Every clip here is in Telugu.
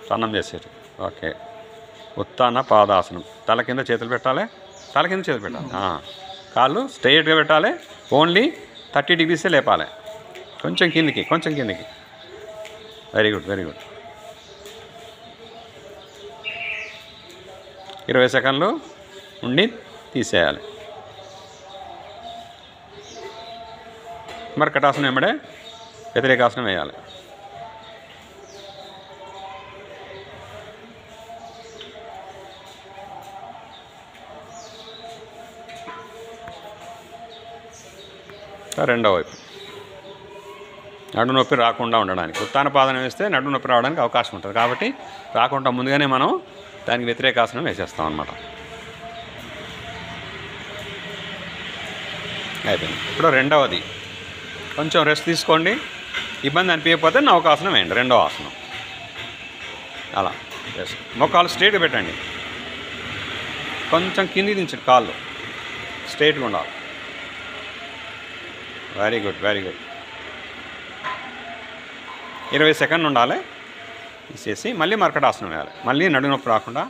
సన్నం చేసేది. ఓకే. ఉత్తాన పాదాసనం. తల కింద చేతులు పెట్టాలి. తల కింద చేతులు పెట్టాలి. కాళ్ళు స్ట్రైట్గా పెట్టాలి. ఓన్లీ 30 degrees లేపాలి. కొంచెం కిందికి. వెరీ గుడ్ 20 సెకండ్లు ఉండి తీసేయాలి. మర్కటాసనం వెంబడే వ్యతిరేకాసనం వేయాలి. రెండో వైపు నడు నొప్పి రాకుండా ఉండడానికి ఉత్తాన పాదం వేస్తే నడు నొప్పి రావడానికి అవకాశం ఉంటుంది. కాబట్టి రాకుండా ముందుగానే మనం దానికి వ్యతిరేకాసనం వేసేస్తాం అన్నమాట. అయిపోయింది. ఇప్పుడు రెండవది కొంచెం రెస్ట్ తీసుకోండి. ఇబ్బంది అనిపించకపోతే నౌకాసనం వేయండి. రెండవ ఆసనం అలా రెస్ట్. మొక్కలు స్ట్రైట్గా పెట్టండి. కొంచెం కింది దించండి. కాళ్ళు స్ట్రైట్గా ఉండాలి. వెరీ గుడ్ 20 సెకండ్లు ఉండాలి. తీసేసి మళ్ళీ మర్కటాసనం వేయాలి. మళ్ళీ నడు నొప్పి రాకుండా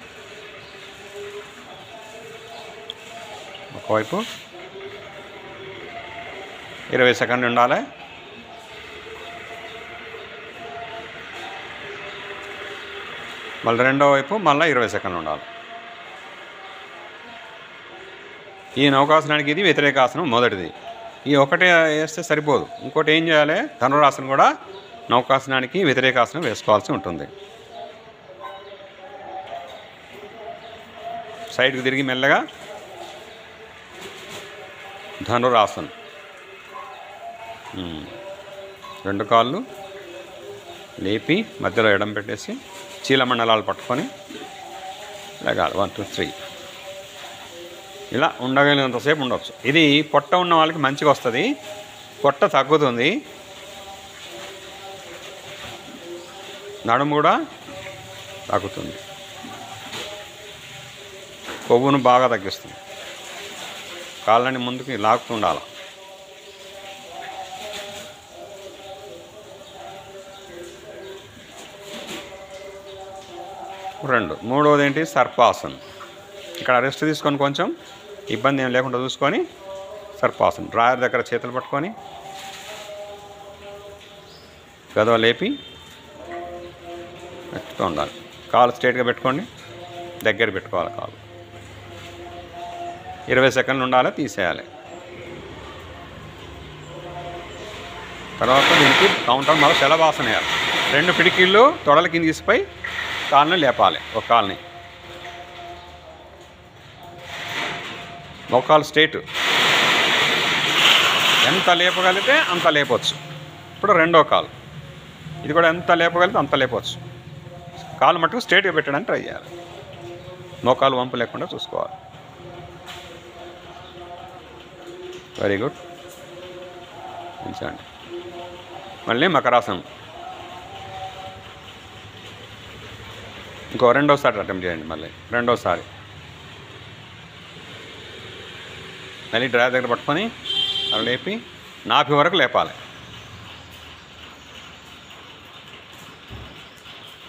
ఒకవైపు 20 సెకండ్లు ఉండాలి. మళ్ళీ రెండో వైపు మళ్ళీ 20 సెకండ్లు ఉండాలి. ఈ నౌకాసనానికి ఇది వ్యతిరేకాసనం మొదటిది. ఈ ఒకటే వేస్తే సరిపోదు. ఇంకోటి ఏం చేయాలి? ధనురాసనం కూడా నౌకాసనానికి వ్యతిరేకాసనం వేసుకోవాల్సి ఉంటుంది. సైడ్కి తిరిగి మెల్లగా ధనురాసనం. 2 కాళ్ళు లేపి మధ్యలో ఎడం పెట్టేసి చీలమండలాలు పట్టుకొని లేగాలి. 1 2 3 ఇలా ఉండగలిగినంతసేపు ఉండవచ్చు. ఇది పొట్ట ఉన్న వాళ్ళకి మంచిగా వస్తుంది. పొట్ట తగ్గుతుంది. నడుము కూడా తగ్గుతుంది. కొవ్వును బాగా తగ్గిస్తుంది. కాళ్ళని ముందుకి లాగుతుండాలి. మూడవది ఏంటి? సర్పాసనం. ఇక్కడ రెస్ట్ తీసుకొని కొంచెం ఇబ్బంది ఏం లేకుండా చూసుకొని సర్పాసనం. డ్రాయర్ దగ్గర చేతులు పట్టుకొని గదవ లేపి పెట్టుతూ ఉండాలి. కాలు స్ట్రైట్గా పెట్టుకోండి. దగ్గర పెట్టుకోవాలి కాలు. 20 సెకండ్లు ఉండాలి. తీసేయాలి. తర్వాత దీనికి కౌంటర్ మళ్ళీ శలభాసన వేయాలి. 2 పిడికిళ్ళు తొడల కింద తీసిపోయి కాళ్ళని లేపాలి. ఒక కాళ్ళని మోకాలు స్ట్రైట్. ఎంత లేపగలిగితే అంత లేపవచ్చు. ఇప్పుడు రెండో కాలు. ఇది కూడా ఎంత లేపగలిగితే అంత లేపవచ్చు. కాలు మట్టుకు స్ట్రైట్గా పెట్టడానికి ట్రై చేయాలి. మోకాలు వంపు లేకుండా చూసుకోవాలి. Very good. ఉంచండి. మళ్ళీ మకరాసనం. ఇంకో రెండోసారి అటెంప్ట్ చేయండి. మళ్ళీ రెండోసారి మళ్ళీ డ్రాయర్ దగ్గర పట్టుకొని అలా లేపి నాభి వరకు లేపాలి.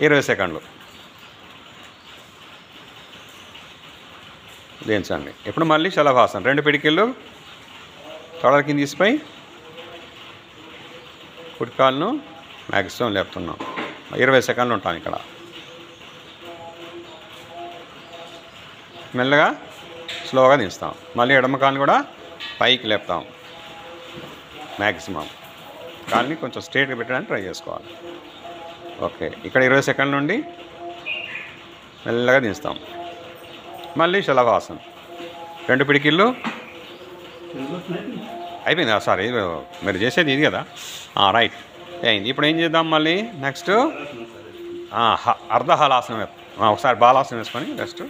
20 సెకండ్లు దించండి. ఇప్పుడు మళ్ళీ శలభాసనం. 2 పిడికిళ్ళు తొడల కింద తీసిపోయి కుడికాలను మ్యాక్సిమం లేపుతున్నాం. 20 సెకండ్లు ఉంటాను ఇక్కడ. మెల్లగా స్లోగా దించుతాం. మళ్ళీ ఎడమ కాలుని కూడా పైకి లేపుతాం. మ్యాక్సిమం కాలుని కొంచెం స్ట్రైట్గా పెట్టడానికి ట్రై చేసుకోవాలి. ఓకే. ఇక్కడ 20 సెకండ్ల నుండి మెల్లగా దించుతాం. మళ్ళీ శలభాసనం. 2 పిడికిళ్ళు అయిపోయింది. సారీ, మీరు చేసేది ఇది కదా. రైట్, అయింది. ఇప్పుడు ఏం చేద్దాం? మళ్ళీ నెక్స్ట్ అర్ధహలాసనం. ఒకసారి బాలాసనం వేసుకొని నెక్స్ట్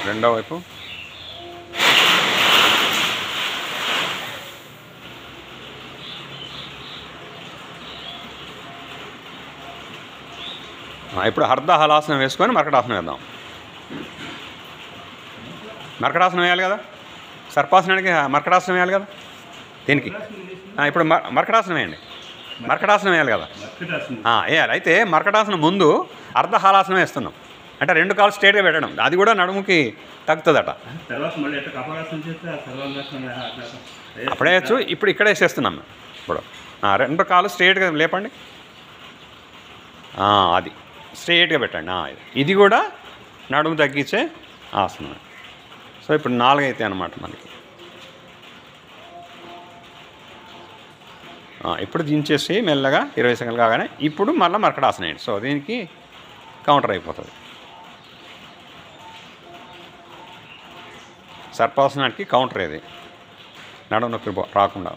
రెండో వైపు. ఇప్పుడు అర్ధహలాసనం వేసుకొని మర్కటాసనం వేద్దాం. మర్కటాసనం వేయాలి కదా. సర్పాసనానికి మర్కటాసనం వేయాలి కదా దీనికి. ఇప్పుడు మర్కటాసనం వేయండి. మర్కటాసనం వేయాలి కదా, వేయాలి. అయితే మర్కటాసనం ముందు అర్ధహాలాసనం వేస్తున్నాం, అంటే 2 కాళ్ళు స్ట్రేట్గా పెట్టడం. అది కూడా నడుముకి తగ్గుతుందట. అప్పుడే వేయచ్చు. ఇప్పుడు ఇక్కడ వేసేస్తున్నాం. ఇప్పుడు 2 కాళ్ళు స్ట్రేట్గా లేపండి. అది స్ట్రేట్గా పెట్టండి. ఇది కూడా నడుము తగ్గించే ఆసనం. సో ఇప్పుడు 4 అయితే అన్నమాట మనకి. ఇప్పుడు దించేసి మెల్లగా 20 సెకండ్లు కాగానే ఇప్పుడు మళ్ళీ మర్కటాసనం వేయండి. సో దీనికి కౌంటర్ అయిపోతుంది. సర్పాసనానికి కౌంటర్ ఏది, నడుము నొప్పి రాకుండా.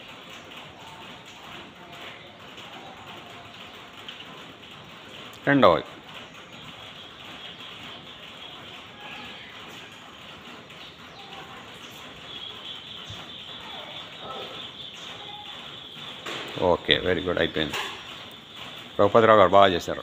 రెండవది ఓకే, వెరీ గుడ్, అయిపోయింది. రఘుపతిరావు గారు బాగా చేశారు.